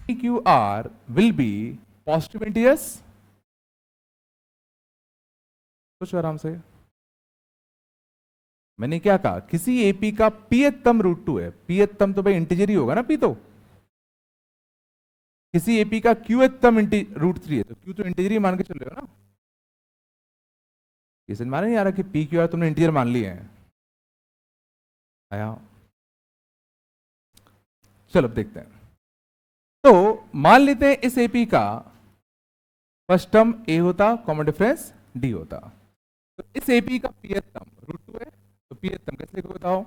PQR will be positive integers. सोचो आराम से। मैंने क्या कहा, किसी एपी का pthम √2 है। pthम तो भाई इंटीजर ही होगा ना, p तो। किसी एपी का qthम √3 है, तो q तो इंटीजर ही मान के चल रहे हो ना। ये समझ में नहीं आ रहा कि PQR तुमने इंटीजर मान लिए हैं। आया? चलो अब देखते हैं। तो मान लेते हैं इस एपी का फर्स्ट टर्म a होता, कॉमन डिफरेंस d होता। तो इस एपी का pthम √2 है, तो pthम कैसे लिखो बताओ?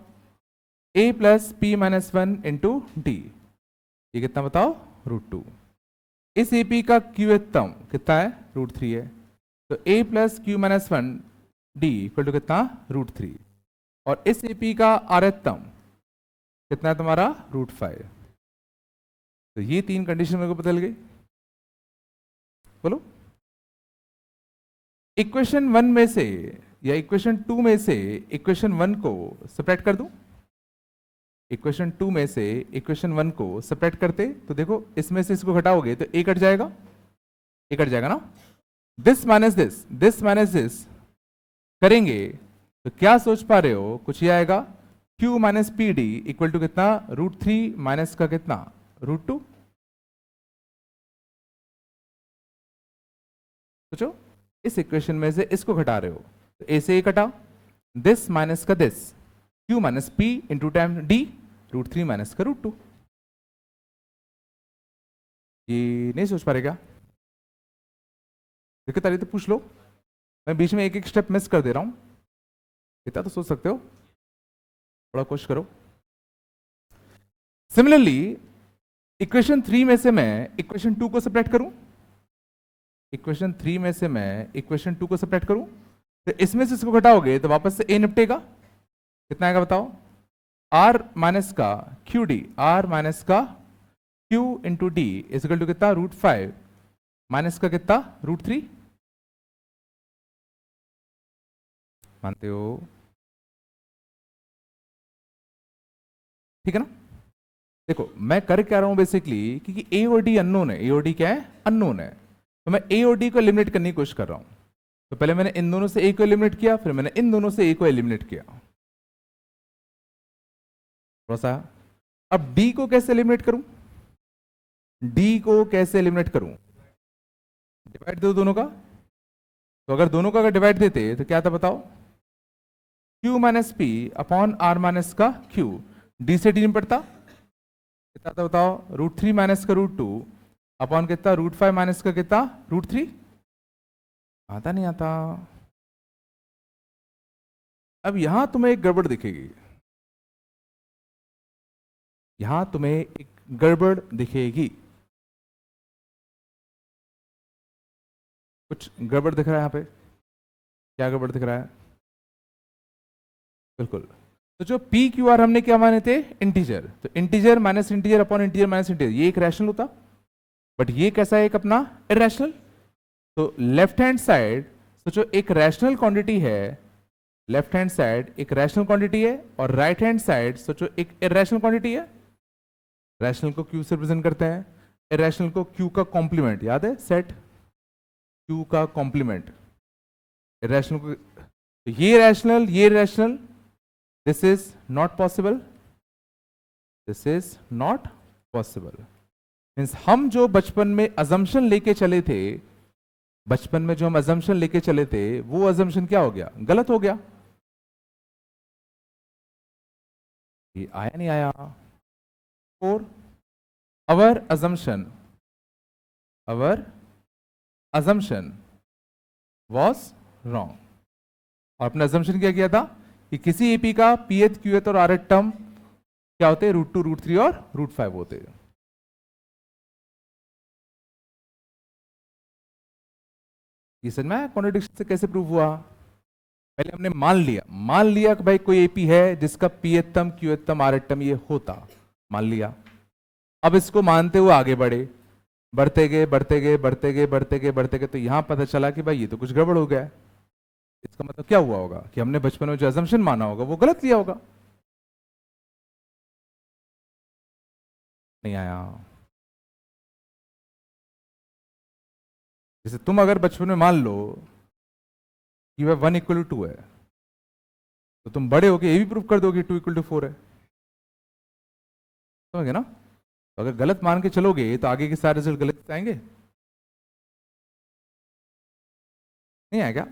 a plus p minus 1 into D. ये कितना बताओ? √2। इस एपी का qthम कितना है? √3 है। तो a plus q minus 1 d equal to कितना? √3। और इस एपी का rthम कितना है तुम्हारा? √5। तो ये तीन कंडीशन मेरे को बदल गई। बोलो। इक्वेशन 1 में से या इक्वेशन 2 में से इक्वेशन 1 को सब्ट्रैक्ट कर दूं। इक्वेशन 2 में से इक्वेशन 1 को सब्ट्रैक्ट करते तो देखो, इसमें से इसको घटाओगे तो a कट जाएगा, a कट जाएगा ना। दिस माइनस दिस करेंगे तो क्या सोच पा रहे हो? कुछ ये आएगा, q minus p d equal to कितना? √3 माइनस का कितना? √2। सोचो, इस इक्वेशन में से इसको घटा रहे हो तो a से a कटा, दिस माइनस का this, q minus p into time d, √3 minus का √2। ये नहीं सोच पा रहे क्या? दिक्कत आ रही तो पूछ लो, मैं बीच में एक एक स्टेप मिस कर दे रहा हूं। इतना तो सोच सकते हो, थोड़ा कोशिश करो। सिमिलरली इक्वेशन 3 में से मैं इक्वेशन 2 को सब्ट्रैक्ट करूं, इक्वेशन 3 में से मैं इक्वेशन 2 को सब्ट्रैक्ट करूं तो इसमें से इसको घटाओगे तो वापस से a निपटेगा। कितना आएगा बताओ? r माइनस का क्यू डी, r माइनस का q into d is equal to कितना? √5 माइनस का कितना? √3। मानते हो? ठीक है ना। देखो मैं कर क्या रहा हूं बेसिकली, क्योंकि a और d अननोन है। a और d क्या है? अननोन है। तो मैं a और d को एलिमिनेट करने की कोशिश कर रहा हूं। तो पहले मैंने इन दोनों से a को एलिमिनेट किया, फिर मैंने इन दोनों से a को एलिमिनेट किया। थोड़ा सा अब d को कैसे एलिमिनेट करूं? d को कैसे एलिमिनेट करूं? डिवाइड दो दोनों का। तो अगर दोनों का अगर डिवाइड देते तो क्या था बताओ? q minus P upon r minus का q, d से d नहीं पड़ता, कितना था बताओ? √3 माइनस का √2 अपॉन कितना? √5 माइनस का कितना? √3। आता नहीं आता। अब यहां तुम्हें एक गड़बड़ दिखेगी, यहां तुम्हें एक गड़बड़ दिखेगी। कुछ गड़बड़ दिख रहा है यहां पे। क्या गड़बड़ दिख रहा है? बिल्कुल। तो जो पी क्यू आर हमने क्या माने थे? इंटीजर। तो integer minus integer upon integer minus integer, ये एक रैशनल होता। बट ये कैसा है? एक अपना इरेशनल। तो लेफ्ट हैंड साइड सोचो एक रैशनल क्वांटिटी है, लेफ्ट हैंड साइड एक रैशनल क्वांटिटी है, और राइट हैंड साइड सोचो एक इरेशनल क्वांटिटी है। रैशनल को क्यू से रिप्रेजेंट करते हैं, इरेशनल को क्यू का कॉम्प्लीमेंट, याद है सेट, क्यू का कॉम्प्लीमेंट। इरेशनल को, ये रैशनल ये rational, this is not possible, this is not possible. Means हम जो बचपन में अजम्पशन लेके चले थे, बचपन में जो हम अजम्पशन लेके चले थे, वो अजम्पशन क्या हो गया? गलत हो गया। ये आया नहीं आया? और अवर अजम्पशन वॉज रॉन्ग। और अपना अजम्पशन क्या किया था कि किसी एपी का पीएच क्यूएच और आरएच टर्म क्या होते? √2 √3 और √5 होते। ये समझ में कॉन्ट्रडिक्शन से कैसे प्रूव हुआ? पहले हमने मान लिया कि भाई कोई एपी है जिसका पीएचतम क्यूएचतम आरएचतम ये होता, मान लिया। अब इसको मानते हुए आगे बढ़ते गए तो यहां पता चला कि भाई ये तो कुछ गड़बड़ हो गया है। इसका मतलब क्या हुआ होगा कि हमने बचपन में जो अजम्पशन माना होगा वो गलत लिया होगा। नहीं आया? जैसे तुम अगर बचपन में मान लो कि वह 1 = 2 है, तो तुम बड़े होके ये भी प्रूव कर दोगे 2 = 4 है। समझ गए ना? तो अगर गलत मान के चलोगे तो आगे के सारे रिजल्ट गलत आएंगे, नहीं आएगा?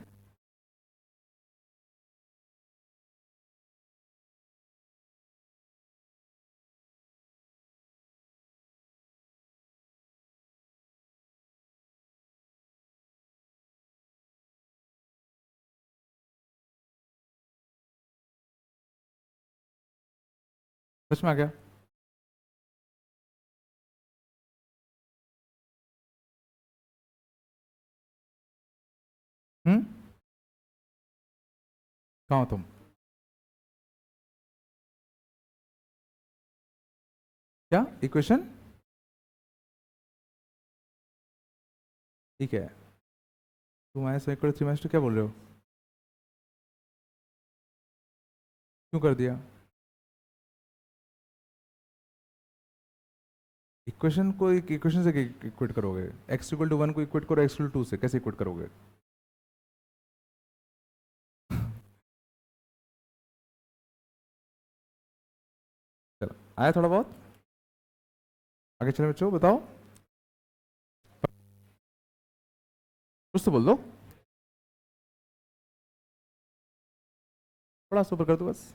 सच में आ गया? कहाँ हो तुम? क्या इक्वेशन? ठीक है, तुम -1/3 क्या बोल रहे हो? क्यों कर दिया? इक्वेशन को एक इक्वेशन से इक्वेट करोगे? x = 1 को इक्वेट करो x = 2 से, कैसे इक्वेट करोगे? चलो, आया थोड़ा बहुत? आगे चले बच्चों, बताओ, कुछ तो बोल दो, थोड़ा सुपर कर दो बस,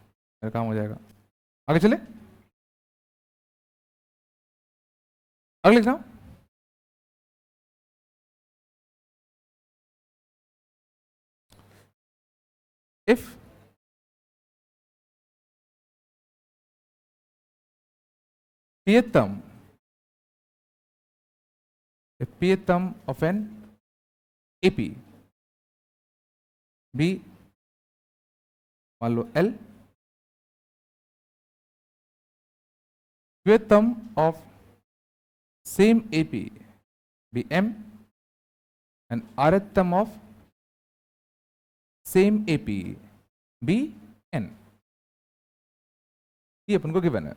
मेरा काम हो जाएगा। आगे चले, अगले exam. If pth term of an AP be, मान लो L, pth term of same AP be M, and rth term of same AP be N। ये अपन को गिवन है।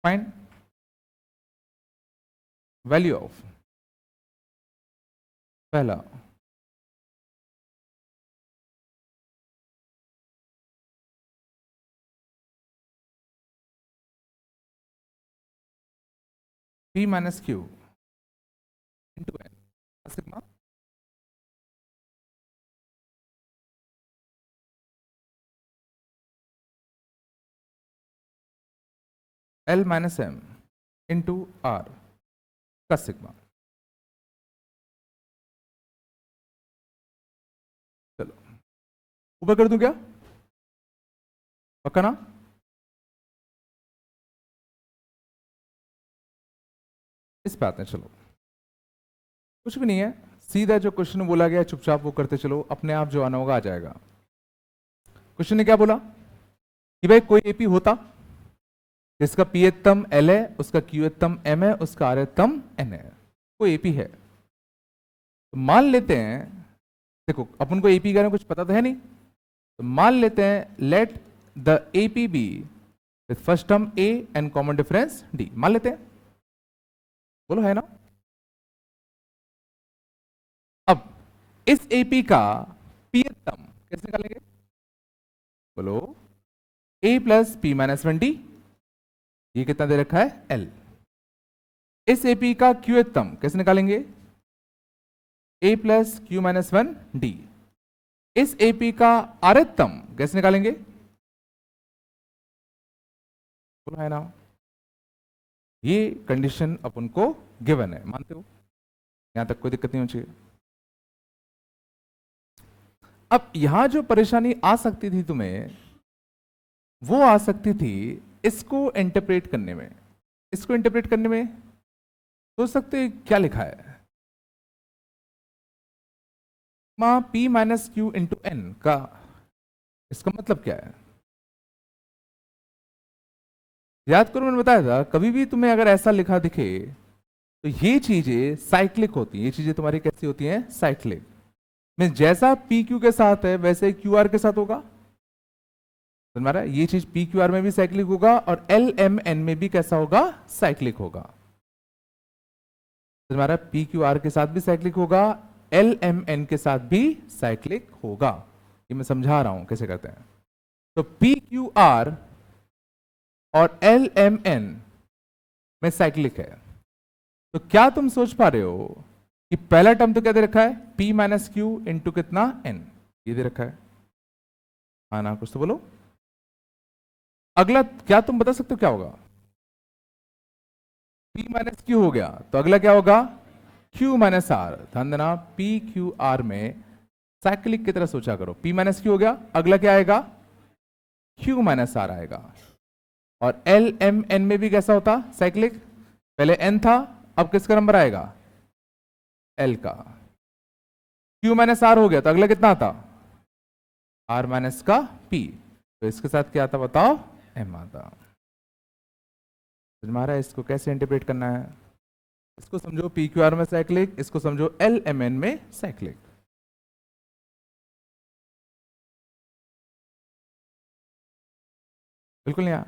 फाइंड वैल्यू ऑफ पहला P minus Q into N sigma L minus M into R का sigma. चलो ऊपर कर दूं क्या? पक्का ना? इस पे आते हैं। चलो, कुछ भी नहीं है, सीधा जो क्वेश्चन बोला गया चुपचाप वो करते चलो, अपने आप जो आना होगा आ जाएगा। क्वेश्चन ने क्या बोला कि भाई कोई एपी होता जिसका pth term L है, उसका qth term M है, उसका rth term N है, कोई एपी है। तो मान लेते हैं, देखो अपन को एपी का कुछ पता तो है नहीं, तो मान लेते हैं let the AP B with first term A and common difference D। मान लेते हैं, बोलो है ना? अब इस एपी का pth टर्म कैसे निकालेंगे? बोलो A plus P minus 1D, ये कितना दे रखा है L। इस एपी का qth टर्म कैसे निकालेंगे? A plus Q minus 1D। इस एपी का rth टर्म कैसे निकालेंगे? बोलो है ना? ये कंडीशन अपन को गिवन है, मानते हो? यहां तक कोई दिक्कत नहीं होनी चाहिए। अब यहां जो परेशानी आ सकती थी तुम्हें, वो आ सकती थी इसको इंटरप्रेट करने में। इसको इंटरप्रेट करने में सोच सकते क्या लिखा है, मां P minus Q into n का, इसका मतलब क्या है? याद करो मैंने बताया था, कभी भी तुम्हें अगर ऐसा लिखा दिखे तो ये चीजें साइक्लिक होती हैं। ये चीजें तुम्हारी कैसी होती हैं? साइक्लिक। मीन जैसा पी क्यू के साथ है वैसे क्यू आर के साथ होगा। तुम्हारा ये चीज पी क्यू आर में भी साइक्लिक होगा और एल एम एन में भी कैसा होगा? साइक्लिक होगा। तो हमारा पी क्यू आर के साथ भी साइक्लिक होगा, एल एम एन के साथ भी साइक्लिक होगा। ये मैं समझा रहा हूं कैसे करते हैं। तो पी क्यू आर और एल एम एन में साइक्लिक है। तो क्या तुम सोच पा रहे हो कि पहला टर्म तो क्या दे रखा है, P माइनस क्यू इंटू कितना N, ये दे रखा है। हाँ ना, कुछ तो बोलो। अगला क्या तुम बता सकते हो क्या होगा? P माइनस क्यू हो गया, तो अगला क्या होगा? Q minus r. ध्यान देना, P Q R में साइक्लिक की तरह सोचा करो। P माइनस क्यू हो गया, अगला क्या आएगा? Q माइनस आर आएगा। और L M N में भी कैसा होता साइक्लिक? पहले N था, अब किसका नंबर आएगा? L का। Q माइनस आर हो गया, तो अगला कितना आता? R माइनस का P। तो इसके साथ क्या आता बताओ? M आता। हमारा इसको कैसे इंटरप्रेट करना है? इसको समझो पी क्यू आर में साइक्लिक, इसको समझो एल एम एन में साइक्लिक। बिल्कुल नहीं।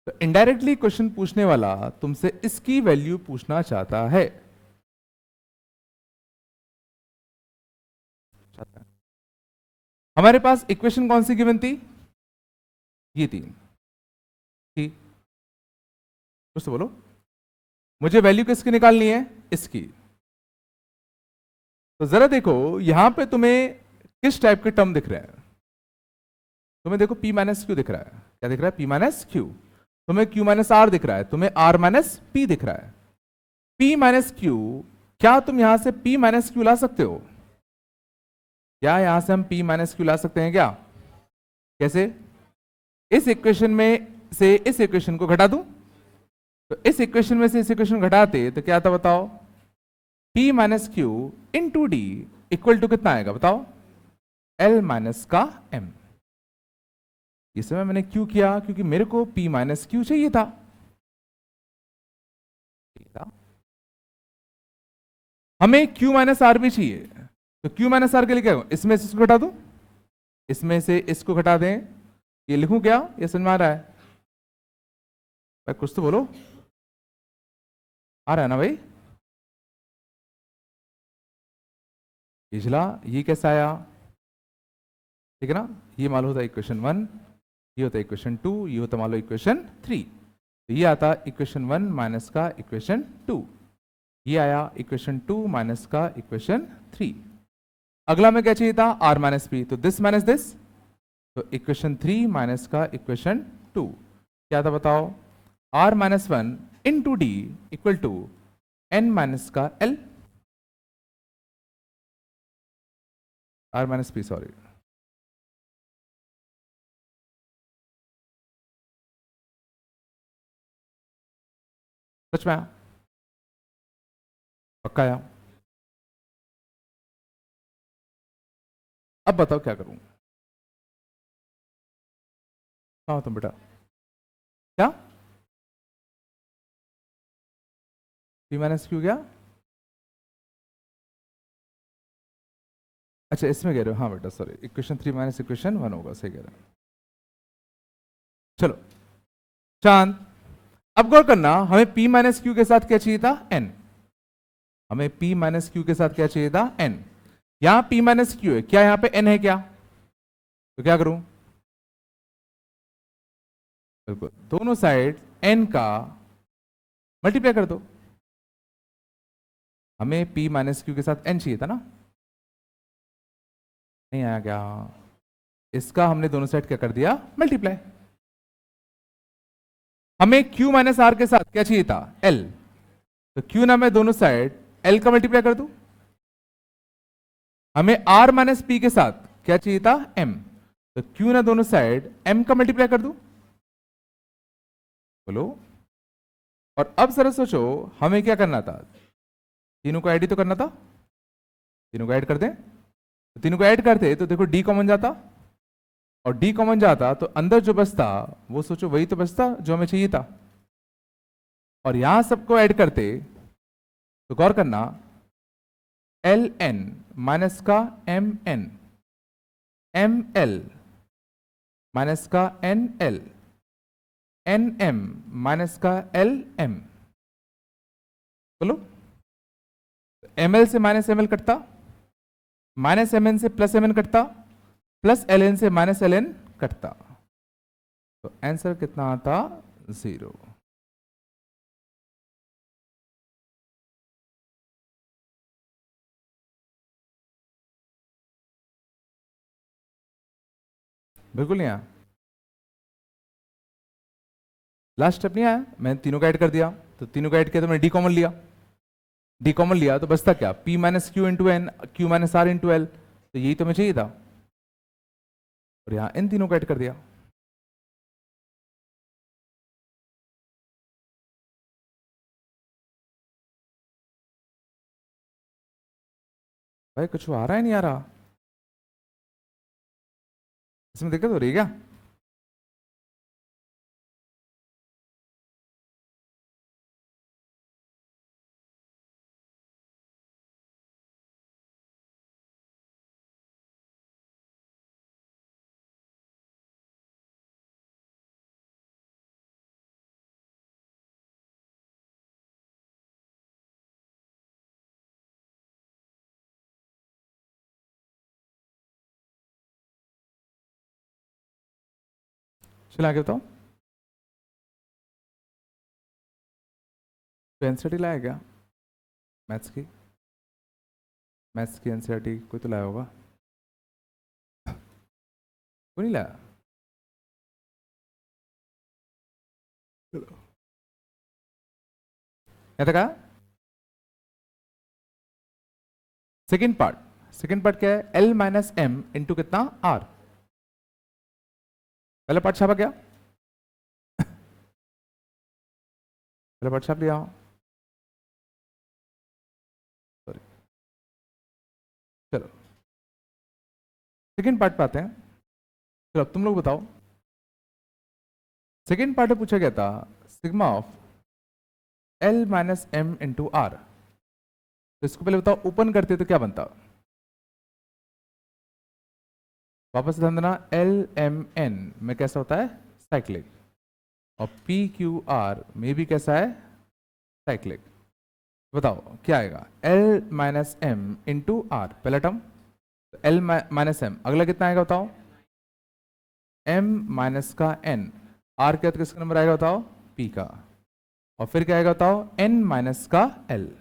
तो इनडायरेक्टली क्वेश्चन पूछने वाला तुमसे इसकी वैल्यू पूछना चाहता है। हमारे पास इक्वेशन कौन सी गिवन थी? ये तीन थी। कुछ तो बोलो। मुझे वैल्यू किसकी निकालनी है? इसकी। तो जरा देखो यहां पे तुम्हें किस टाइप के टर्म दिख रहे हैं। तुम्हें देखो P माइनस क्यू दिख रहा है। क्या दिख रहा है? P minus Q. तुम्हें Q माइनस आर दिख रहा है, तुम्हें R माइनस P दिख रहा है। P माइनस क्यू, क्या तुम यहां से P माइनस क्यू ला सकते हो? क्या यहां से हम P माइनस क्यू ला सकते हैं क्या? कैसे? इस इक्वेशन में से इस इक्वेशन को घटा दूं, तो इस इक्वेशन में से इस इक्वेशन घटाते तो क्या आता बताओ? P minus Q into D equal to कितना आएगा बताओ? L माइनस का M। इस समय मैंने क्यों किया? क्योंकि मेरे को P माइनस क्यू चाहिए था। हमें Q माइनस आर भी चाहिए, तो Q माइनस आर के लिए क्या करूं? इसमें से इसको घटा दूं, इसमें से इसको घटा दें, ये लिखूं क्या? ये समझ में आ रहा है भाई? कुछ तो बोलो। आ रहा है ना भाई? पिछला ये कैसा आया? ठीक है ना? ये मान लो होता है इक्वेशन 1, ये होता है इक्वेशन 2, ये होता मान लो इक्वेशन 3। तो ये आता इक्वेशन 1 माइनस का इक्वेशन 2, ये आया इक्वेशन 2 माइनस का इक्वेशन 3। अगला में क्या चाहिए था? R माइनस पी, तो दिस माइनस दिस, तो इक्वेशन 3 माइनस का इक्वेशन 2 क्या था बताओ? R minus 1 into D equal to N minus का L, R minus P sorry. सच में आया? पक्का आया? अब बताओ क्या करूं? क्या हो तुम बेटा? क्या P माइनस क्यू गया? अच्छा इसमें कह रहे हो? हाँ बेटा सॉरी, इक्वेशन 3 माइनस इक्वेशन 1 होगा, सही कह रहे हो। चलो चांद, अब गौर करना, हमें P माइनस क्यू के साथ क्या चाहिए था? N। हमें P माइनस क्यू के साथ क्या चाहिए था? N। यहां P माइनस क्यू है, क्या यहां पे N है क्या? तो क्या करूं? बिल्कुल, दोनों साइड N का मल्टीप्लाई कर दो। हमें P माइनस क्यू के साथ N चाहिए था ना? नहीं आया क्या? इसका हमने दोनों साइड क्या कर दिया? मल्टीप्लाई। हमें Q माइनस आर के साथ क्या चाहिए था? L। तो Q ना मैं दोनों साइड L का मल्टीप्लाई कर दूं। हमें R माइनस पी के साथ क्या चाहिए था? M। तो Q ना दोनों साइड M का मल्टीप्लाई कर दूं। बोलो। और अब जरा सोचो हमें क्या करना था? तीनों को ऐड ही तो करना था। तीनों को ऐड कर दें, तो तीनों को ऐड करते तो देखो D कॉमन जाता, और D कॉमन जाता तो अंदर जो बचता वो सोचो वही तो बचता जो हमें चाहिए था। और यहां सबको ऐड करते तो गौर करना, एल एन माइनस का M N, M L minus का N L, N M minus का एल एम। बोलो, ml से माइनस ml कटता, माइनस mn से प्लस mn कटता, प्लस ln से माइनस ln कटता, तो आंसर कितना आता? 0। बिल्कुल नहीं आया, लास्ट स्टेप नहीं आया। मैंने तीनों का ऐड कर दिया, तो तीनों का ऐड किया तो मैंने डी कॉमन लिया, डी कॉमन लिया तो बचता क्या? p minus Q into n, q minus r into l, तो यही तो मुझे चाहिए था, और यहां इन तीनों को ऐड कर दिया। भाई कुछ आ रहा है नहीं आ रहा? इसमें दिक्कत हो रही है क्या? चलो आगे बताओ, तो एनसीईआरटी लाया क्या मैथ्स की? मैथ्स की एनसीईआरटी कोई तो लाया होगा, कोई नहीं लाया? क्या था कहा? सेकेंड पार्ट, सेकेंड पार्ट क्या है? L माइनस एम इंटू कितना? R। पहला पार्ट छापा क्या? पहला पार्ट छाप लिया, सॉरी। चलो सेकेंड पार्ट पे आते हैं। चलो अब तुम लोग बताओ, सेकेंड पार्ट में पूछा गया था sigma of L minus m into are, तो इसको पहले बताओ ओपन करते तो क्या बनता? वापस ध्यान देना, एल एम एन में कैसा होता है? साइक्लिक, और पी क्यू आर में भी कैसा है? साइक्लिक। बताओ क्या आएगा? L minus m into r पहला टर्म, एल माइनस एम, अगला कितना आएगा बताओ? एम माइनस का एन, आर क्या तो किसका नंबर आएगा बताओ? पी का, और फिर क्या आएगा बताओ? एन माइनस का एल,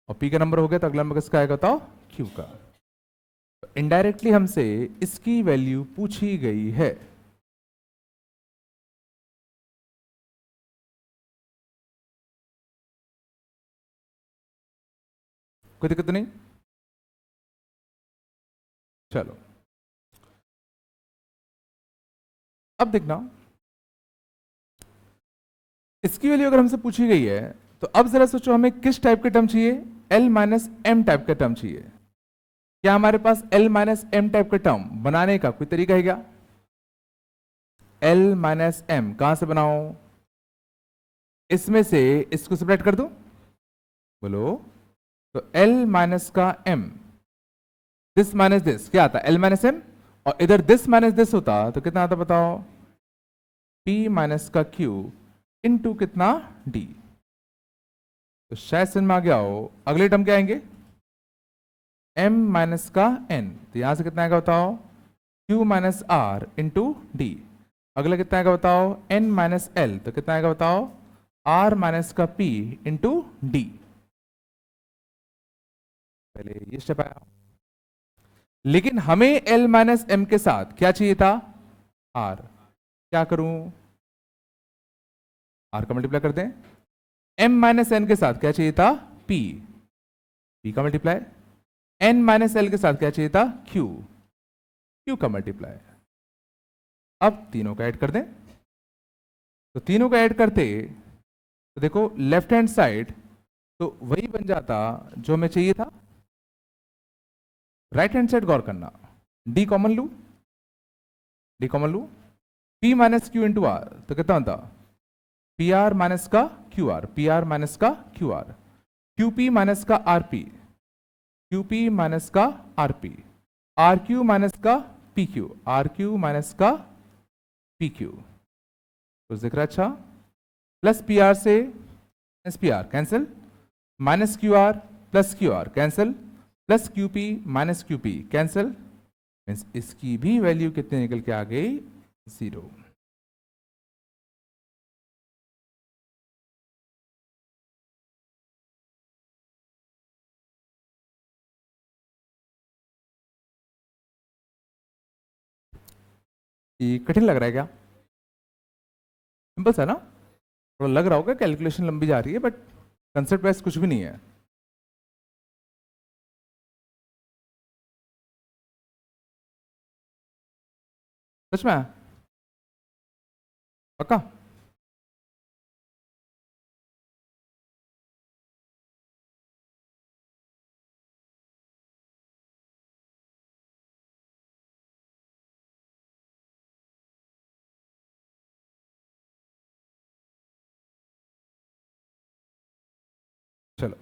और पी का नंबर हो गया तो अगला नंबर किसका आएगा बताओ? क्यू का। तो इनडायरेक्टली हमसे इसकी वैल्यू पूछी गई है। कोई दिक्कत नहीं? चलो अब देखना, इसकी वैल्यू अगर हमसे पूछी गई है तो अब जरा सोचो हमें किस टाइप के टर्म चाहिए? L माइनस एम टाइप का टर्म चाहिए। क्या हमारे पास L माइनस एम टाइप का टर्म बनाने का कोई तरीका है क्या? L माइनस एम कहां से बनाओ? इसमें से इसको सेपरेट कर दो, बोलो। तो L माइनस का m, दिस माइनस दिस क्या आता? L माइनस एम, और इधर दिस माइनस दिस होता तो कितना आता बताओ? P माइनस का Q इंटू कितना? D। तो शायद समझ में आ गया हो। अगले टर्म क्या आएंगे? m माइनस का n, तो यहां से कितना आएगा बताओ? q minus r into d. अगला कितना आएगा बताओ? n माइनस एल, तो कितना आएगा बताओ? r माइनस का p इंटू डी। पहले ये स्टेप आया, लेकिन हमें l माइनस एम के साथ क्या चाहिए था? r। क्या करूं? r का मल्टीप्लाई कर दें। m माइनस एन के साथ क्या चाहिए था? p, p का मल्टीप्लाई। n माइनस एल के साथ क्या चाहिए था? q, q का मल्टीप्लाई। अब तीनों का ऐड कर दें, तो तीनों का ऐड करते तो देखो लेफ्ट हैंड साइड तो वही बन जाता जो हमें चाहिए था। राइट हैंड साइड गौर करना, डी कॉमन लू, डी कॉमन लू, p minus Q into are, तो कितना होता? पी आर माइनस का Q R, P R minus का Q R, Q P minus का R P, Q P minus का R P, R Q minus का P Q, R Q minus का P Q. कुछ दिख रहा? अच्छा, प्लस पी आर से S P R cancel, minus Q R plus Q R cancel, plus Q P minus Q P cancel, means इसकी भी value कितने निकल के आ गई, 0। ये कठिन लग रहा है क्या? सिंपल सा ना, थोड़ा लग रहा होगा कैलकुलेशन लंबी जा रही है, बट कंसेप्ट वाइज कुछ भी नहीं है। सच में पक्का? चलो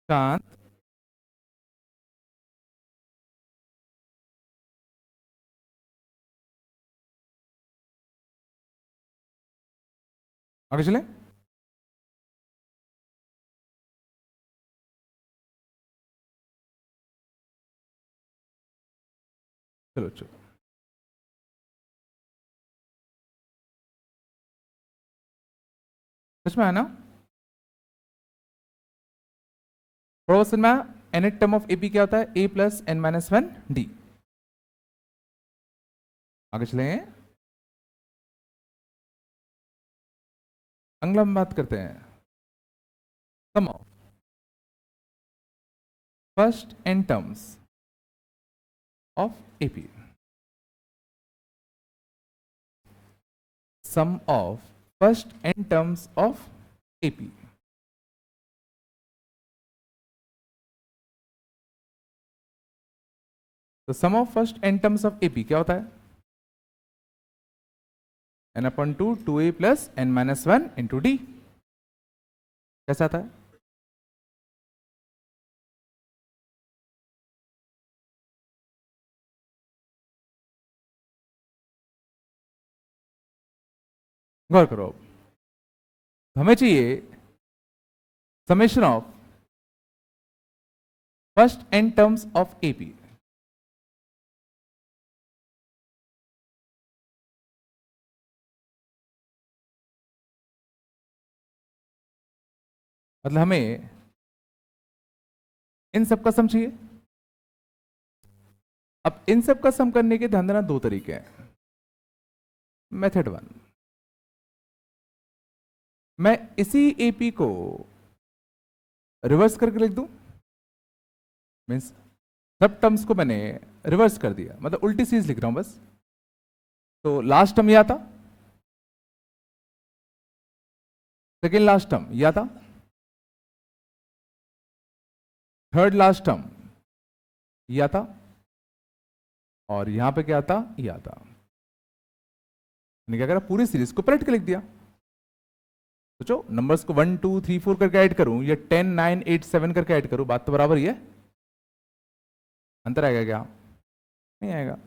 शांत, आगे चले। चलो चलो, सच में है ना? प्रोसेस में nth टर्म ऑफ एपी क्या होता है, a plus n minus one D. आगे चले, अगला हम बात करते हैं sum of first n terms of AP. Sum of first n terms of AP. तो sum of first n terms of AP क्या होता है, n अपन टू ए plus n minus one into D. कैसा आता है? गौर करो, हमें चाहिए summation of first n terms of AP. मतलब हमें इन सब का सम चाहिए। अब इन सब का सम करने के ध्यान देना, दो तरीके हैं। मेथड वन, मैं इसी एपी को रिवर्स करके लिख दूं, मीन्स सब टर्म्स को मैंने रिवर्स कर दिया, मतलब उल्टी चीज लिख रहा हूं बस। तो लास्ट टर्म यह था, सेकेंड लास्ट टर्म यह था, थर्ड लास्ट टर्म यह था, और यहां पे क्या था, यह था। मैंने क्या करा, पूरी सीरीज को पलट के लिख दिया। सोचो, नंबर्स को 1 2 3 4 करके ऐड करूं या 10 9 8 7 करके ऐड करूं, बात तो बराबर ही है। अंतर आएगा क्या? नहीं आएगा।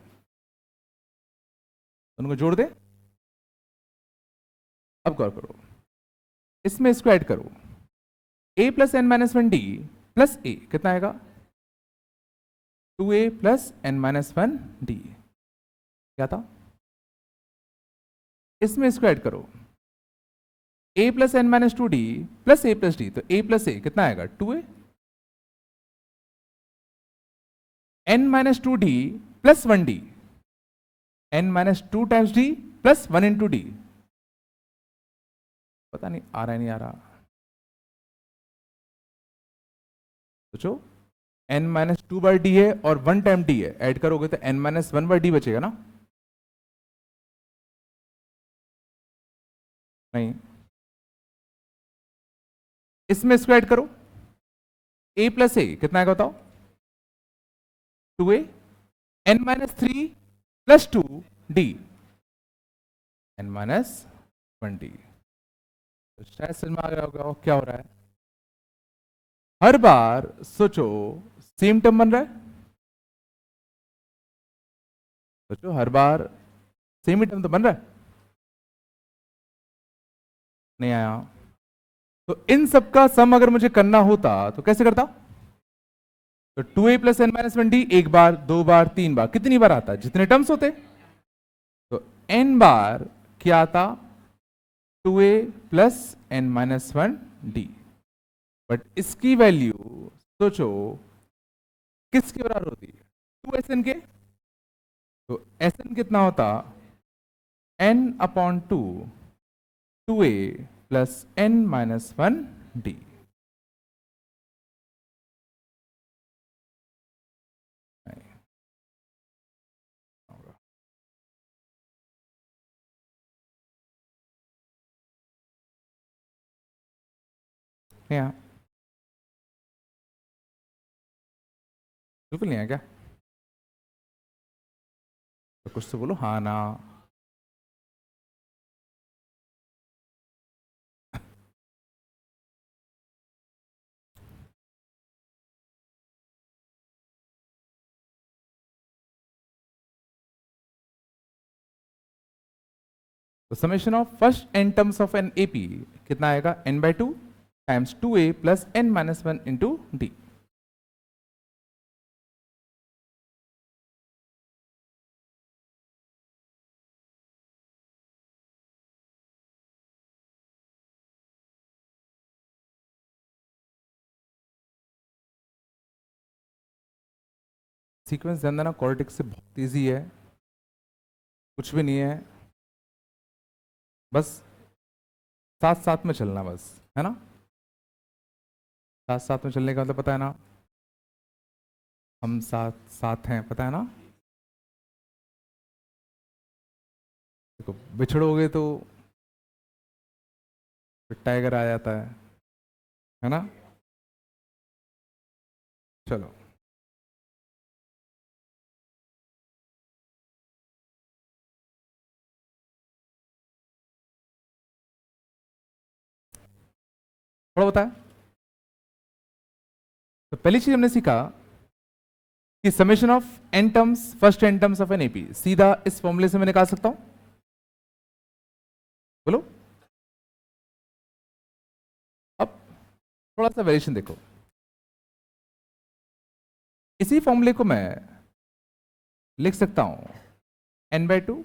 उनको जोड़ दे। अब गौर करो, इसमें इसको ऐड करो, a plus N minus one D plus A कितना आएगा, 2a plus N minus one D. क्या था? इसमें इसको ऐड करो, a plus N minus two D plus A plus D, तो a प्लस ए कितना आएगा, 2a, n minus two D plus one D, n minus two times D plus one into D. पता नहीं आ रहा है नहीं आ रहा, सोचो, n minus to bar D है और वन टाइम डी है, ऐड करोगे तो n minus one bar D बचेगा ना? नहीं। इसमें इसको ऐड करो, a प्लस ए कितना आएगा बताओ, 2a, n minus three plus two D, n minus one D. तो शायद समझ में आ गया होगा क्या हो रहा है। हर बार सोचो सेम टर्म बन रहा है, सोचो हर बार सेम ही टर्म तो बन रहा है, नहीं आया। तो इन सब का सम अगर मुझे करना होता तो कैसे करता? तो 2a plus N minus one d एक बार, दो बार, तीन बार, कितनी बार आता? जितने टर्म्स होते। तो n बार क्या आता? 2a plus N minus one d. But इसकी वैल्यू सोचो किसके बराबर होती है? 2sn के। तो sn कितना होता? n upon two 2a plus N minus one d. यहाँ बिल्कुल नहीं है क्या? तो कुछ तो बोलो हाँ ना। तो summation of first n terms of an AP कितना आएगा? n by two times 2a plus N minus one into d. Sequence ध्यान देना, कॉर्टेक्स से बहुत तेजी है, कुछ भी नहीं है, बस साथ साथ में चलना, बस है ना। साथ साथ में चलने का मतलब पता है ना, हम साथ साथ हैं, पता है ना। देखो बिछड़ोगे तो टाइगर आ जाता है ना। चलो थोड़ा बताया। तो पहली चीज हमने सीखा कि summation of n terms, first n terms of an AP सीधा इस फॉर्मूले से मैं निकाल सकता हूं। बोलो। अब थोड़ा सा वेरिएशन देखो, इसी फॉर्मूले को मैं लिख सकता हूं n by two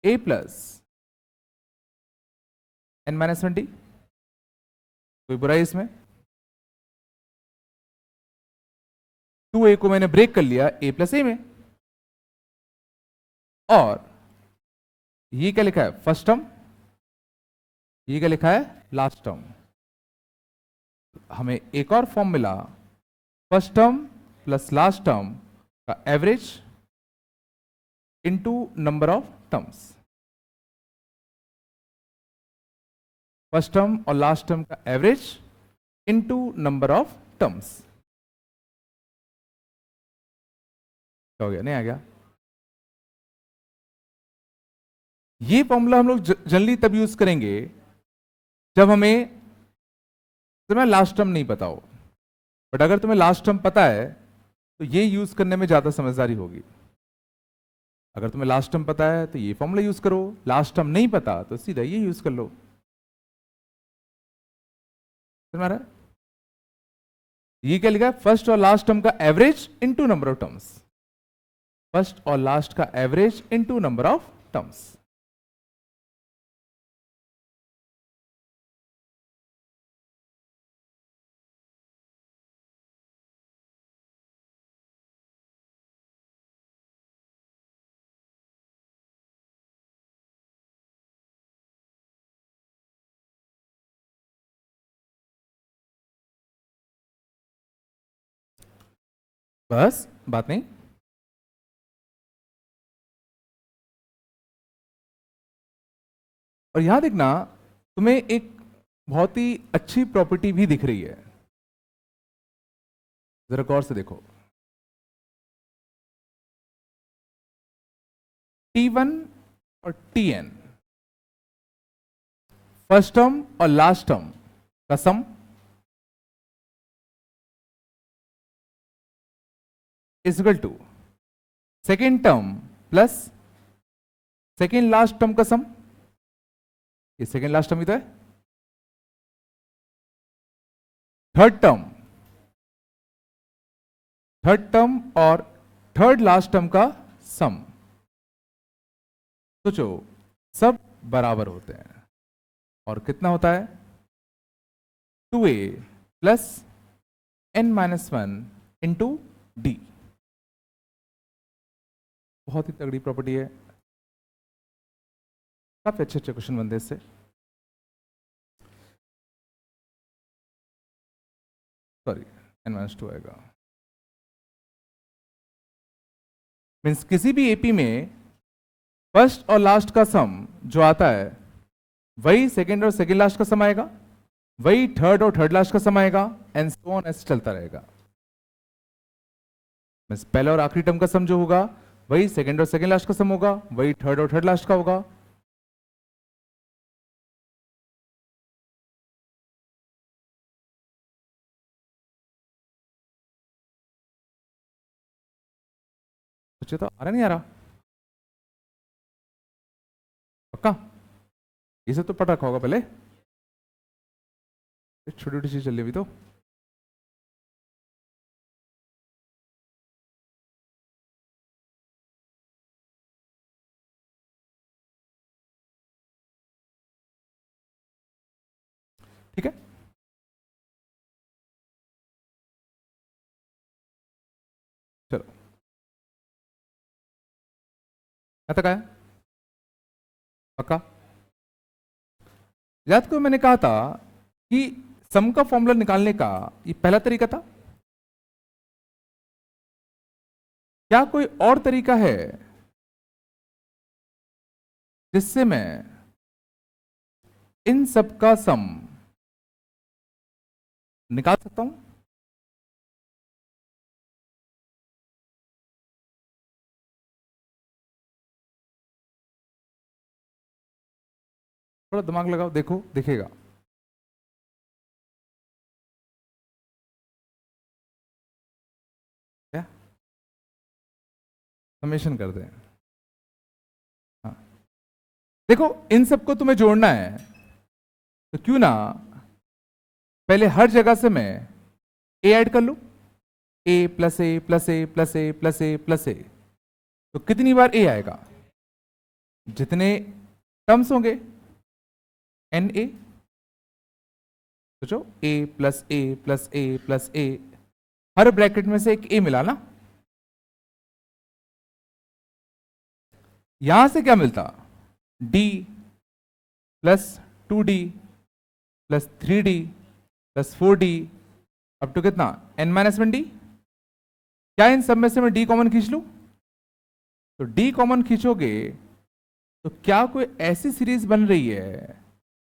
A plus N minus one d. कोई बुराई इसमें? 2a को मैंने ब्रेक कर लिया a प्लस ए में, और ये क्या लिखा है? First term. ये क्या लिखा है? Last term. हमें एक और फॉर्म मिला, first term plus last term का average into number of terms. First term और लास्ट टर्म का average into number of terms. क्या हो गया? नहीं आ गया? ये फॉर्मूला हम लोग जनरली तब यूज करेंगे जब हमें तुम्हें लास्ट टर्म नहीं पता हो। बट अगर तुम्हें लास्ट टर्म पता है तो ये यूज करने में ज्यादा समझदारी होगी। अगर तुम्हें लास्ट टर्म पता है तो ये फॉर्मूला यूज करो, लास्ट टर्म नहीं पता तो सीधा ये यूज कर लो। तुम्हारा ये क्या लिखा है? फर्स्ट और लास्ट टर्म का average into number of terms. First और लास्ट का average into number of terms. बस बात नहीं। और यहां देखना, तुम्हें एक बहुत ही अच्छी प्रॉपर्टी भी दिख रही है, जरा गौर से देखो। T1 और Tn फर्स्ट टर्म और लास्ट टर्म का सम, is equal to second term plus second last term का सम। ये सेकेंड लास्ट टर्म ही तो है। थर्ड टर्म और थर्ड लास्ट टर्म का सम। सोचो सब बराबर होते हैं और कितना होता है 2a plus n-1 into D. बहुत ही तगड़ी प्रॉपर्टी है, काफी अच्छे अच्छे क्वेश्चन बनते हैं इससे। सॉरी n-2 आएगा। मीन्स किसी भी एपी में फर्स्ट और लास्ट का सम जो आता है वही सेकेंड और सेकेंड लास्ट का सम आएगा, वही थर्ड और थर्ड लास्ट का सम आएगा, एंड सो ऑन ऐसे चलता रहेगा। मीन्स पहले और आखिरी टर्म का सम जो होगा वही सेकेंड और सेकेंड लास्ट का सम होगा, वही थर्ड और थर्ड लास्ट का होगा। सोचे तो आ रहा नहीं आ रहा? पक्का? ये सब तो पढ़ रखा होगा पहले, छोटी छोटी चीज चल रही अभी तो। ठीक है, चलो यहाँ तक आया? पक्का? याद करो मैंने कहा था कि सम का फॉर्मूला निकालने का ये पहला तरीका था। क्या कोई और तरीका है जिससे मैं इन सब का सम निकाल सकता हूं? थोड़ा दिमाग लगाओ, देखो दिखेगा। क्या समेशन कर दें? हाँ देखो, इन सबको तुम्हें जोड़ना है तो क्यों ना पहले हर जगह से मैं ए ऐड कर लूं, ए plus A plus A plus A plus A plus ए। तो कितनी बार ए आएगा? जितने टर्म्स होंगे एन ए। सोचो ए plus A plus A plus A, her bracket में से एक ए मिला ना। यहां से क्या मिलता? D plus 2d plus 3d plus 4d up to कितना n-1d। क्या इन सब में से मैं d कॉमन खींच लूं? तो d कॉमन खींचोगे तो क्या कोई ऐसी सीरीज बन रही है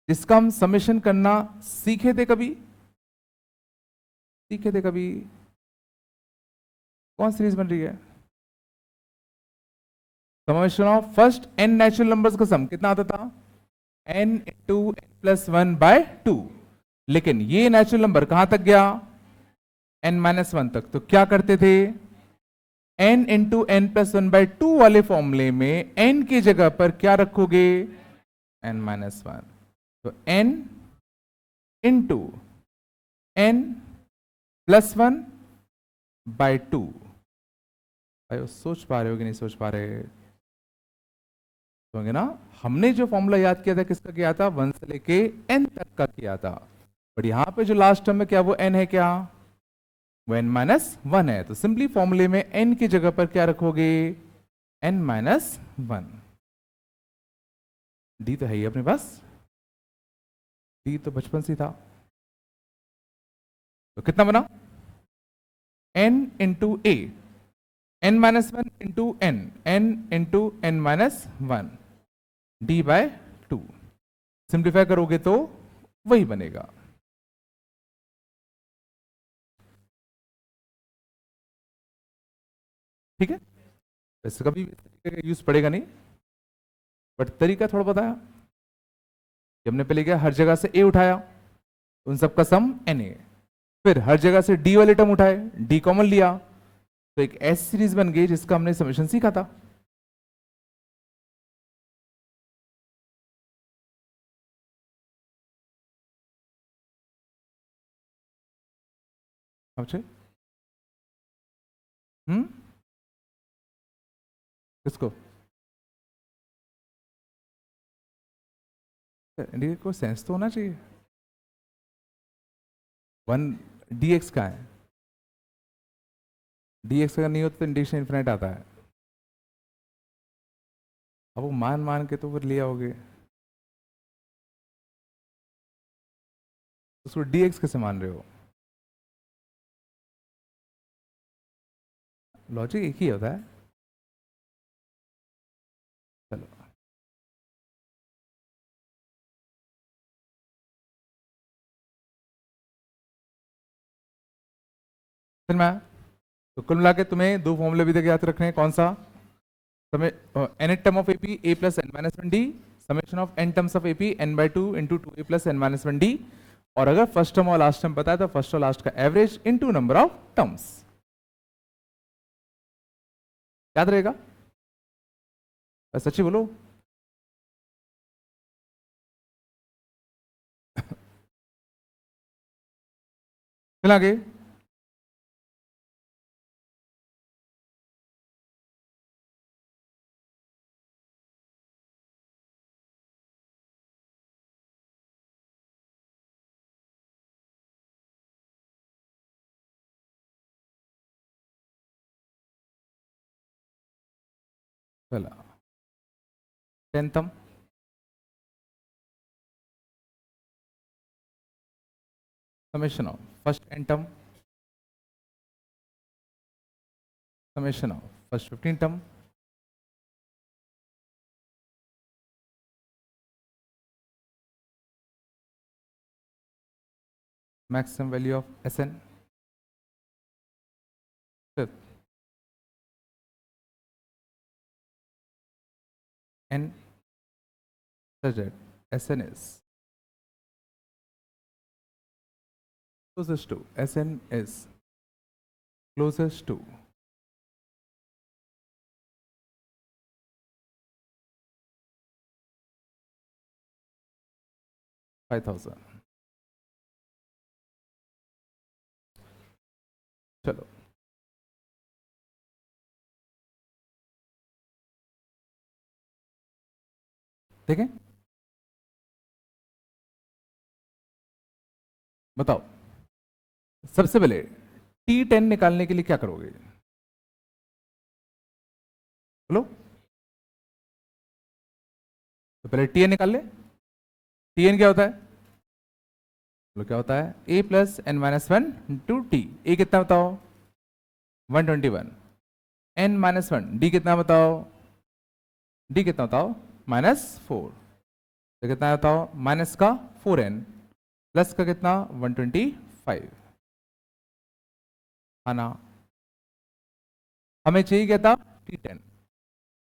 जिसका हम समेशन करना सीखे थे कभी? सीखे थे कभी? कौन सीरीज बन रही है? Summation of first n natural numbers का सम कितना आता था? n into n+1/2। लेकिन ये नेचुरल नंबर कहां तक गया? n-1 तक। तो क्या करते थे? n इंटू n+1/2 वाले फॉर्मूले में n की जगह पर क्या रखोगे? n-1। तो n इंटू n+1/2। भाई सोच पा रहे हो कि नहीं सोच पा रहे? तो ना हमने जो फॉर्मूला याद किया था किसका किया था? 1 से लेके n तक का किया था। बट यहां पे जो लास्ट टर्म है क्या वो n है? क्या वो n-1 है। तो सिंपली फॉर्मूले में n की जगह पर क्या रखोगे? n-1। d तो है ही अपने पास, d तो बचपन से था। तो कितना बना? n इंटू ए, n-1 into n, n into n-1 d/2। Simplify करोगे तो वही बनेगा। ठीक है, वैसे कभी यूज पड़ेगा नहीं, बट तरीका थोड़ा बताया कि हमने पहले क्या हर जगह से ए उठाया, उन सबका सम n ए, फिर हर जगह से डी वाले टर्म उठाए, डी कॉमन लिया, तो एक एस सीरीज बन गई जिसका हमने समेशन सीखा था। अच्छा, किसको? इंडिकेटर को सेंस तो होना चाहिए। वन डी एक्स का है, डी एक्स अगर नहीं होता तो इंडिकेशन इन्फिनाइट आता है। अब वो मान मान के तो फिर ले आओगे, उसको डी एक्स कैसे मान रहे हो? लॉजिक एक ही होता है। चलो, फिर मैं तो कुल मिला के तुम्हें दो फॉर्मूले भी देके याद रखने हैं। कौन सा? समय n term of AP a plus N minus one d, summation of n terms of AP n by two into two A plus N minus one d, और अगर फर्स्ट टर्म और लास्ट टर्म पता है तो first और last का average into number of terms. याद रहेगा? सच्ची बोलो। फिर आगे चला टेंथम summation of first n term, summation of first 15 term, maximum value of Sn, fifth n such that Sn is closest to Sn is closest to 5000। चलो देखें, बताओ सबसे पहले T10 निकालने के लिए क्या करोगे? बोलो। तो पहले Tn निकाल ले। Tn क्या होता है? बोलो क्या होता है? a plus N minus one two T. A कितना बताओ? 121। n माइनस वन, डी कितना बताओ? डी कितना बताओ? -4। तो कितना बताओ? माइनस का 4n प्लस का कितना? 125। है ना? हमें चाहिए क्या था? T10।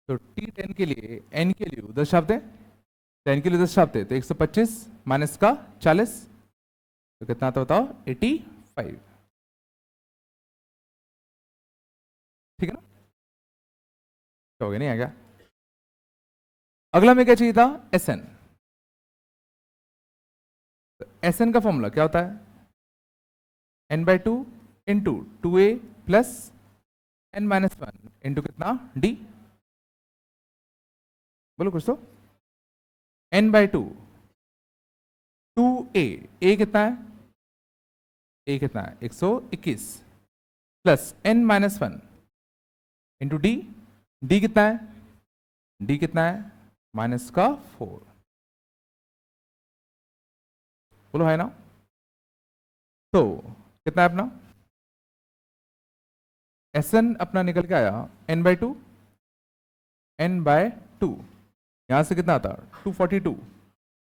तो T10 के लिए n के लिए 10 शब्द है, 10 के लिए 10 शब्द है, तो 125 माइनस का 40, तो कितना था बताओ? 85। ठीक है ना? हो गया? नहीं आ गया? अगला में क्या चाहिए था? Sn। तो Sn का फॉर्मूला क्या होता है? n by two into two A plus n minus one into कितना? d। बोलो कुछ तो। n बाई टू, टू ए कितना है? ए कितना है? 121 plus n minus one into D, D कितना है? डी कितना है? माइनस का 4। बोलो है ना? तो कितना है अपना? Sn अपना निकल के आया n by to, n by two, यहां से कितना आता? 242,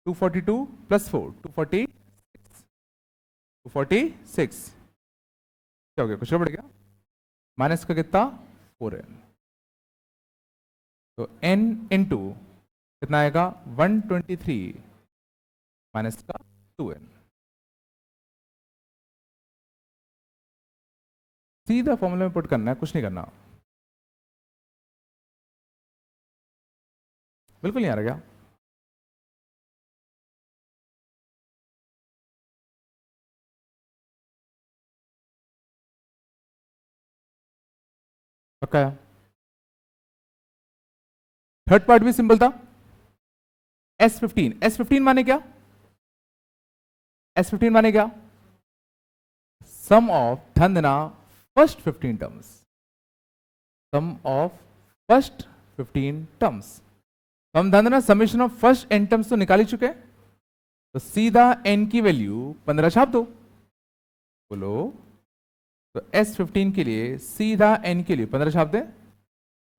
242 प्लस 4, 246। क्या हो गया? कुछ बढ़ गया? माइनस का कितना? 4n। तो n इंटू कितना आएगा? 123 माइनस का 2n। सीधा फॉर्मूला में पुट करना है, कुछ नहीं करना। बिल्कुल नहीं आ रहा क्या? पक्का? थर्ड पार्ट भी सिंपल था। S15 माने क्या? S15 माने क्या? सम ऑफ ध्यान देना first 15 terms, sum of first 15 terms. हम ध्यान देना summation of first n terms तो निकाल ही चुके हैं, तो सीधा n की वैल्यू 15 छाप दो। बोलो, तो S15 के लिए सीधा n के लिए 15 छाप दें,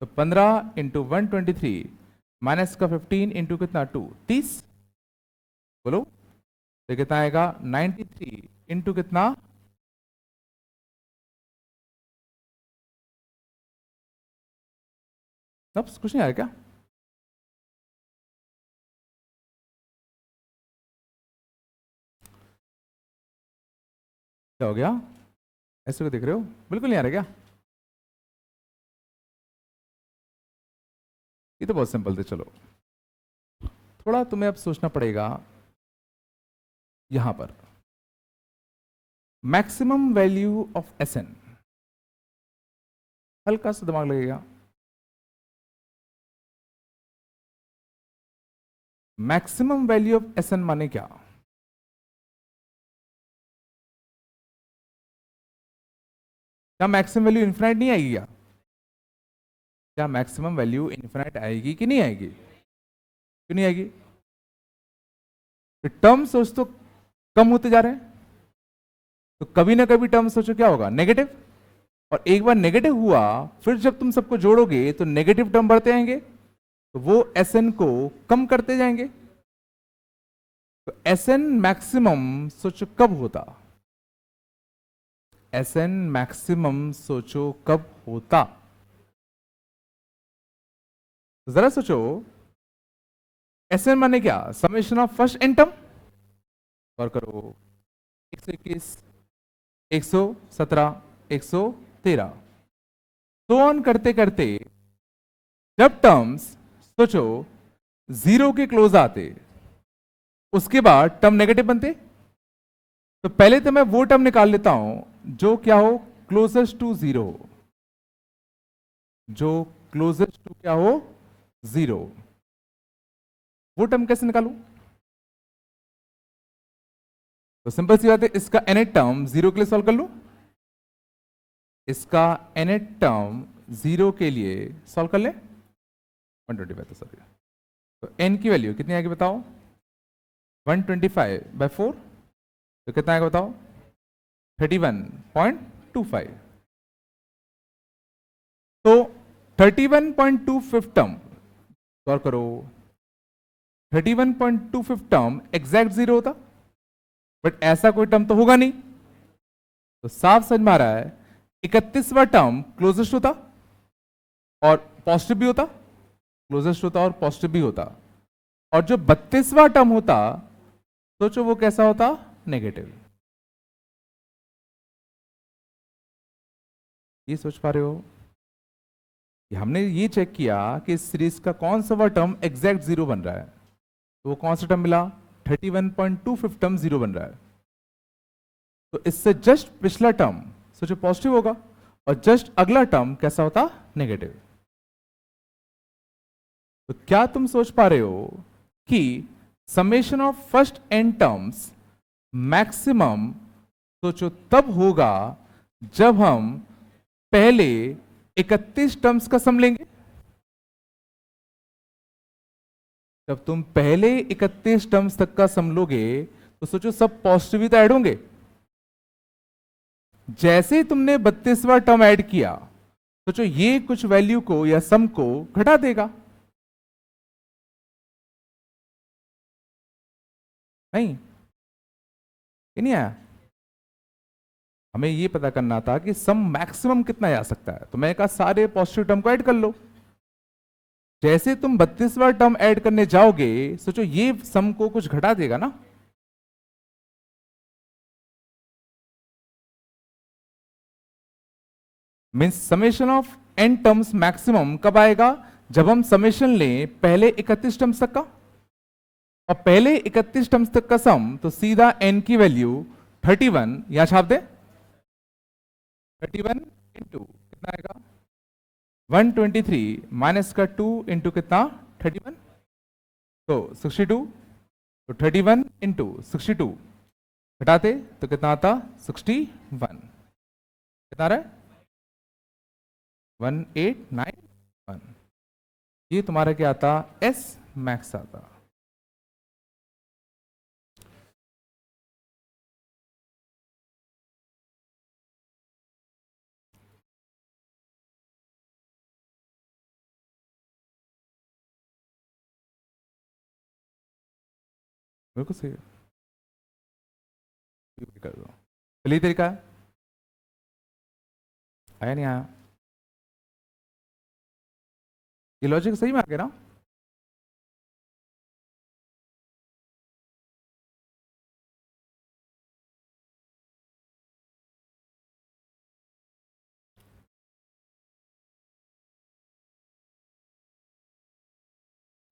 तो 15 इंटू 123 माइनस का 15 इंटू कितना 2, 30। बोलो, तो कितना आएगा 93 इंटू कितना, सब कुछ नहीं आया क्या? क्या हो गया? ऐसे को देख रहे हो? बिल्कुल नहीं आ रहा क्या? ये तो बहुत सिंपल थे। चलो थोड़ा तुम्हें अब सोचना पड़ेगा यहां पर, मैक्सिमम वैल्यू ऑफ Sn, हल्का सा दिमाग लगेगा। मैक्सिमम वैल्यू ऑफ Sn माने क्या? क्या मैक्सिमम वैल्यू इन्फिनाइट नहीं आएगी क्या? क्या मैक्सिमम वैल्यू इन्फिनाइट आएगी कि नहीं आएगी? क्यों नहीं आएगी? टर्म सोच तो कम होते जा रहे हैं, तो कभी ना कभी टर्म सोचो क्या होगा, नेगेटिव। और एक बार नेगेटिव हुआ, फिर जब तुम सबको जोड़ोगे तो नेगेटिव टर्म बढ़ते आएंगे, तो वो Sn को कम करते जाएंगे। तो Sn मैक्सिमम सोचो कब होता? Sn मैक्सिमम सोचो कब होता? जरा सोचो, Sn माने क्या? Summation of first n term. और करो 121, 117, 113, तो ऑन करते करते जब टर्म्स सोचो 0 के क्लोज आते, उसके बाद टर्म नेगेटिव बनते। तो पहले तो मैं वो टर्म निकाल लेता हूं जो क्या हो, क्लोजेस्ट टू 0, जो क्लोजेस्ट टू क्या हो 0। वो टर्म कैसे निकालूं? तो सिंपल सी बात है, इसका nth टर्म 0 के लिए सॉल्व कर लूं, इसका nth टर्म 0 के लिए सॉल्व कर ले, 125 तो सॉरी। तो n की वैल्यू कितनी आएगी बताओ, 125/4, तो कितना आएगा बताओ, 31.25। तो 31.25 टर्म सॉल्व करो, 31.25 टर्म एग्जैक्ट 0 होता, बट ऐसा कोई टर्म तो होगा नहीं, तो साफ समझ में आ रहा है 31वां टर्म क्लोजेस्ट होता और पॉजिटिव भी होता, क्लोजेस्ट होता और पॉजिटिव भी होता, और जो 32वां टर्म होता सोचो वो कैसा होता, नेगेटिव। ये सोच पा रहे हो कि हमने ये चेक किया कि इस सीरीज का कौन सा टर्म एग्जैक्ट 0 बन रहा है, तो वो कौन सा टर्म मिला, 31.25 टर्म 0 बन रहा है। तो इससे जस्ट पिछला टर्म सोचो पॉजिटिव होगा और जस्ट अगला टर्म कैसा होता, नेगेटिव। तो क्या तुम सोच पा रहे हो कि summation of first n terms maximum सोचो तब होगा जब हम पहले 31 टर्म्स का सम लेंगे। जब तुम पहले 31 टर्म्स तक का सम लोगे तो सोचो सब पॉजिटिव तो ऐड होंगे, जैसे ही तुमने 32वां टर्म ऐड किया सोचो ये कुछ वैल्यू को या सम को घटा देगा, नहीं ये नहीं आया। हमें ये पता करना था कि सम मैक्सिमम कितना आ सकता है, तो मैं कहा सारे पॉजिटिव टर्म को ऐड कर लो। जैसे तुम 32वां टर्म ऐड करने जाओगे सोचो ये सम को कुछ घटा देगा ना, means summation of n terms maximum कब आएगा? जब हम समेशन लें पहले 31 टर्म्स तक का, और पहले 31 टर्म्स तक का सम, तो सीधा एन की वैल्यू 31 यहां छाप दे, 31 इंटू कितना आएगा 123 माइनस का 2 इंटू कितना 31, तो 62, तो 31 इंटू 62 घटाते तो कितना आता 61, कितना रहा 1891, ये तुम्हारा क्या आता एस मैक्स आता। बिल्कुल सही है, कर दो। चलिए तरीका आया नहीं आया, ये लॉजिक सही में आ गया ना?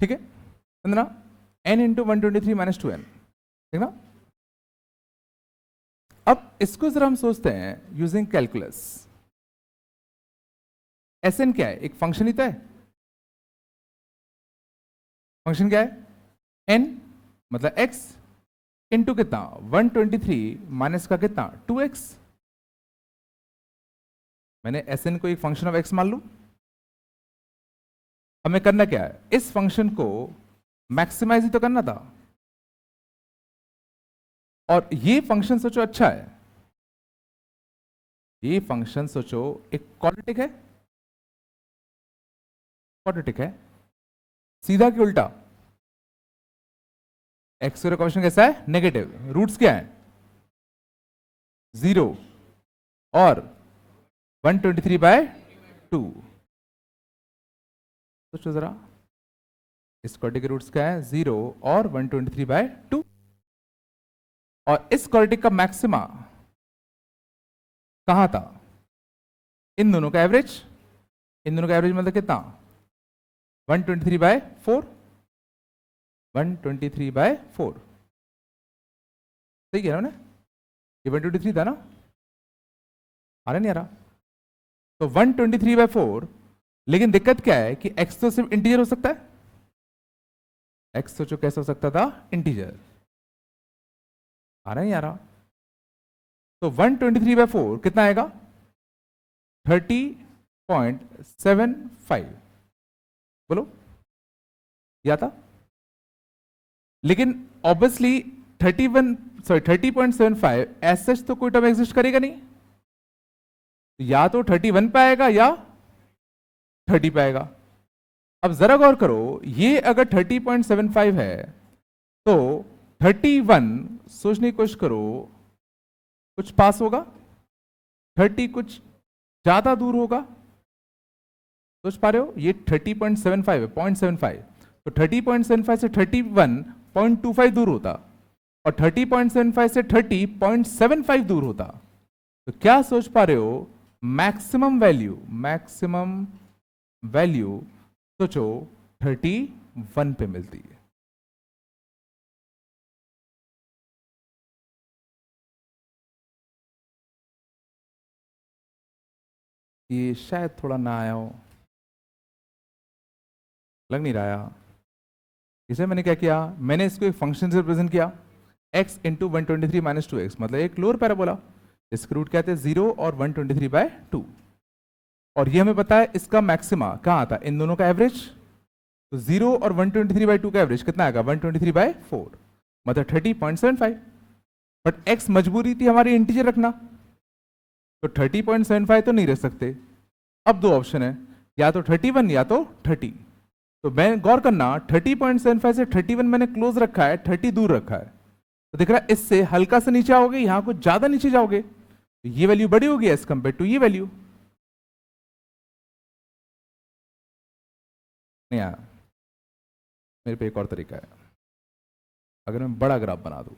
ठीक है, ना n इंटू 123 माइनस 2n, ठीक ना? अब इसको जरा हम सोचते हैं यूजिंग कैलकुलस। एस एन क्या है? एक फंक्शन ही तो है। फंक्शन क्या है? एन मतलब एक्स इंटू कितना 123 माइनस का कितना 2x। मैंने एस एन को एक फंक्शन ऑफ एक्स मान लू। हमें करना क्या है? इस फंक्शन को मैक्सिमाइज ही तो करना था, और ये फंक्शन सोचो अच्छा है, ये फंक्शन सोचो एक क्वाड्रेटिक है, क्वाड्रेटिक है, सीधा कि उल्टा? एक्स का क्वेश्चन कैसा है? नेगेटिव। रूट्स क्या है? 0 और 123/2। सोचो जरा, इस क्वाड्रेटिक के रूट्स क्या है? 0 और 123/2, और इस क्वाड्रेटिक का मैक्सिमा कहां था? इन दोनों का एवरेज, इन दोनों का एवरेज मतलब कितना 123/4, 123/4, सही कह रहा हूं ना? ये 123 था ना? आ रहा नहीं आ रहा? तो 123/4, लेकिन दिक्कत क्या है कि x तो सिर्फ इंटीजर हो सकता है। x सोचो कैसे हो सकता था? इंटीजर। आ रहा नहीं आ रहा? तो 123/4 कितना आएगा 30.75, बोलो या था? लेकिन ऑब्वियसली 30.75 एज सच तो कोई टर्म एग्जिस्ट करेगा नहीं, या तो 31 पे आएगा या 30 पे आएगा। अब जरा गौर करो, ये अगर 30.75 है तो 31 सोचने की कोशिश करो, कुछ पास होगा? 30 कुछ ज्यादा दूर होगा? सोच पा रहे हो? ये 30.75 है, 0.75, तो 30.75 से 31.25 दूर होता, और 30.75 से 30.75 दूर होता। तो क्या सोच पा रहे हो? मैक्सिमम वैल्यू, मैक्सिमम वैल्यू सोचो 31 पे मिलती है। ये शायद थोड़ा ना आया हो, लग नहीं रहा। इसे मैंने क्या किया? मैंने इसको एक फंक्शन से रिप्रेजेंट किया, x इंटू 123 माइनस 2x, मतलब एक लोअर पैराबोला। इसके रूट क्या थे? 0 और 123/2, और ये हमें पता है इसका मैक्सिमा कहाँ आता? इन दोनों का एवरेज। तो 0 और 123/2 का एवरेज कितना आएगा? 123/4, मतलब 30.75। बट x मजबूरी थी हमारी इंटीजर रखना, तो 30.75 तो नहीं रख सकते। अब दो ऑप्शन है, या तो 31 या तो 30। तो मैं गौर करना, 30.75 से 31 मैंने क्लोज रखा है, 30 दूर रखा है, तो दिख रहा है इससे हल्का सा नीचे आओगे, यहां कुछ ज्यादा नीचे जाओगे, तो ये वैल्यू बड़ी होगी एज कंपेयर टू ये वैल्यू। नहीं आया? मेरे पे एक और तरीका है, अगर मैं बड़ा ग्राफ बना दूं,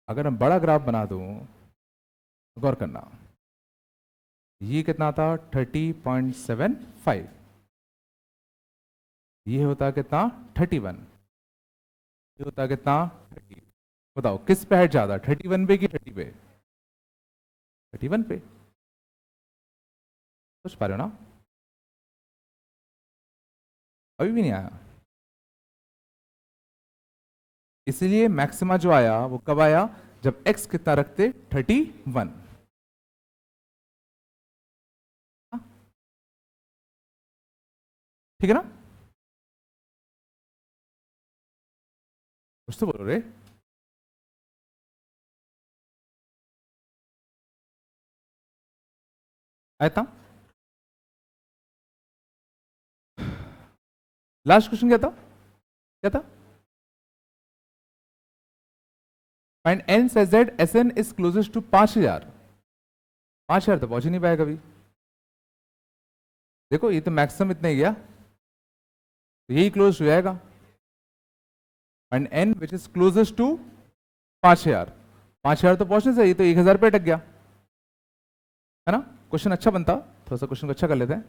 अगर मैं बड़ा ग्राफ बना दूं, गौर करना, ये कितना था 30.75, ये होता कितना 31, ये होता कितना 30। बताओ किस पे हेड ज्यादा, 31 पे कि 30 पे? 31 पे। सोच पा रहे हो ना? अभी भी नहीं आया। इसलिए मैक्सिमा जो आया वो कब आया, जब x कितना रखते 31। ठीक है ना? कुछ तो बोलो रे। आया था। लास्ट क्वेश्चन क्या था, क्या था? Find n such that Sn is closest to 5000। 5000 तो पहुंच ही नहीं पाएगा कभी। देखो ये तो मैक्सिमम इतना ही गया, तो यही क्लोज हो जाएगा। Find n which is closest to 5000। 5000 तो पहुंचने से, ये तो 1000 पे अटक गया है ना। क्वेश्चन अच्छा बनता, थोड़ा सा क्वेश्चन को अच्छा कर लेते हैं।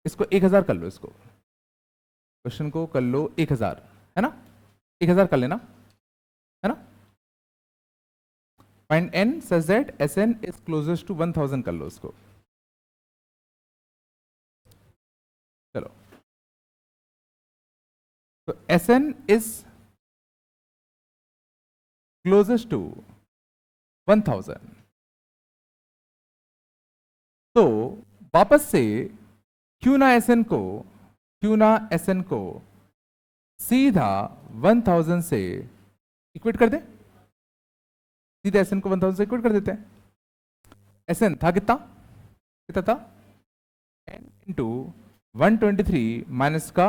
इसको 1000 कर लो, इसको क्वेश्चन को कर लो 1000, है ना। 1000 कर लेना, है ना। Find n such that Sn is closest to 1000 कर लो इसको। चलो, तो Sn is closest to 1000। तो वापस से क्यों ना Sn को सीधा 1000 से इक्वेट कर दे, सीधा Sn को 1000 से इक्वेट कर देते हैं। Sn था कितना, कितना था, n इंटू 123 माइनस का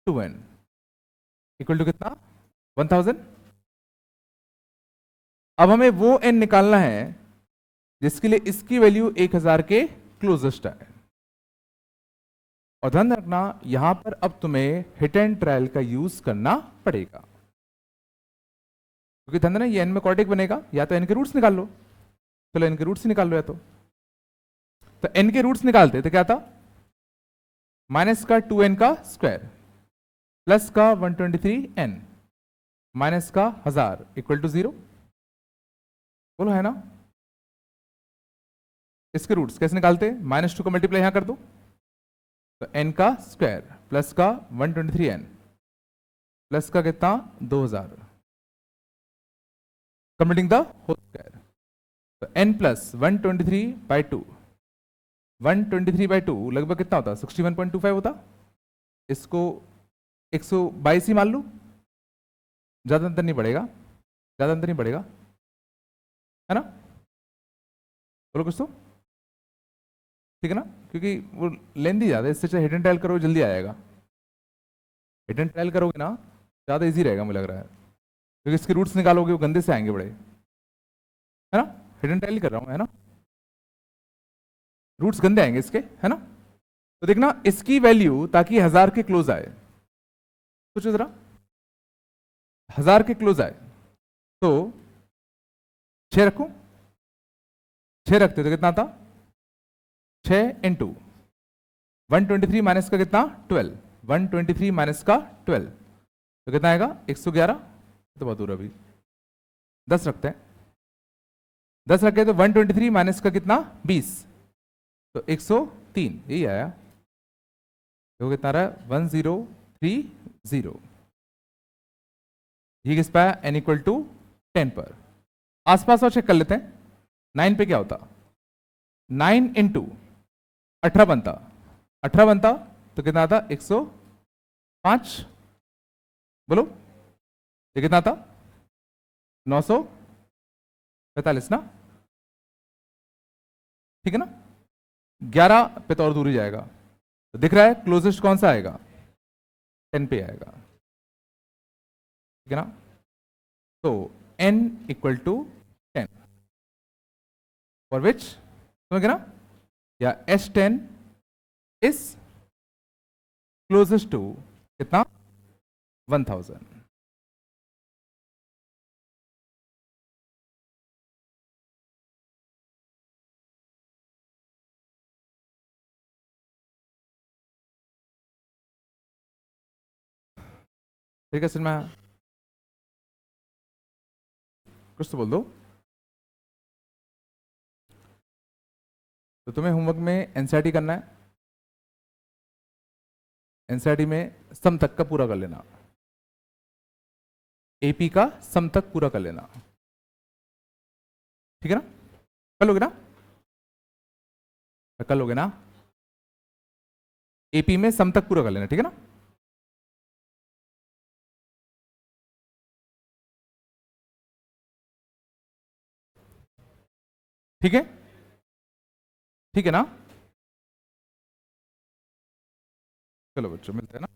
2n इक्वल टू कितना 1000। अब हमें वो n निकालना है जिसके लिए इसकी वैल्यू 1000 के क्लोजेस्ट है। और ध्यान रखना यहां पर अब तुम्हें हिट एंड ट्रायल का यूज करना पड़ेगा, क्योंकि ध्यान देना ये n में क्वाड्रेटिक बनेगा, या तो n के रूट्स निकाल लो। चलो n के रूट्स निकाल लो, या तो n के रूट्स निकालते तो क्या था, माइनस का 2n का स्क्वायर प्लस का 123n माइनस का 1000 इक्वल टू 0। बोलो है ना। इसके रूट्स कैसे निकालते, -2 को मल्टीप्लाई यहां कर दो, तो n का स्क्वायर प्लस का 123n प्लस का कितना 2000 कंप्लीटिंग द होल स्क्वायर। तो n प्लस 123/2, 123/2 लगभग कितना होता 61.25 होता। इसको 122 ही मान लो, ज्यादा अंतर नहीं बढ़ेगा, ज्यादा अंतर नहीं बढ़ेगा, है ना। बोलो कुछ तो, ठीक है ना, क्योंकि वो लेंदी ज्यादा, इससे चाहे हिट एंड ट्रायल करो जल्दी आएगा। हिट एंड ट्रायल करोगे ना ज्यादा इजी रहेगा मुझे लग रहा है, क्योंकि इसके रूट्स निकालोगे वो गंदे से आएंगे बड़े, है ना। हिट एंड ट्रायल ही कर रहा हूं, है ना, रूट्स गंदे आएंगे इसके, है ना। तो देखना इसकी वैल्यू ताकि 1000 के क्लोज आए, सोचो जरा 1000 के क्लोज आए, तो 6 रखो, 6 रखते तो कितना था 6 इंटू 123 माइनस का कितना 12, 123 माइनस का 12 तो कितना आएगा 111। तो बहुत दूर अभी 10 रखते हैं, 10 रखे तो 123 माइनस का कितना 20 तो 103, यही आया। तो कितना रहा 1030। ये किस पे n इक्वल टू 10 पर। आसपास और चेक कर लेते हैं, 9 पे क्या होता, 9 इंटू 18 बनता, 18 बनता तो कितना आता 105। बोलो ये कितना था 945 ना, ठीक है ना। 11 पे तो और दूर ही जाएगा, तो दिख रहा है क्लोजेस्ट कौन सा आएगा 10 पे आएगा, ठीक है ना। तो n equal to 10 for which समझ गए ना, या S10 इज क्लोजेस्ट टू कितना 1000। ठीक है सिनेमा, कुछ तो बोल दो। तो तुम्हें होमवर्क में एनसीईआरटी करना है, एनसीईआरटी में सम तक का पूरा कर लेना, एपी का सम तक पूरा कर लेना, ठीक है ना? कर लोगे ना? कर लोगे ना? एपी में सम तक पूरा कर लेना, ठीक है ना? ठीक है, ठीक है ना? चलो बच्चों मिलते हैं ना।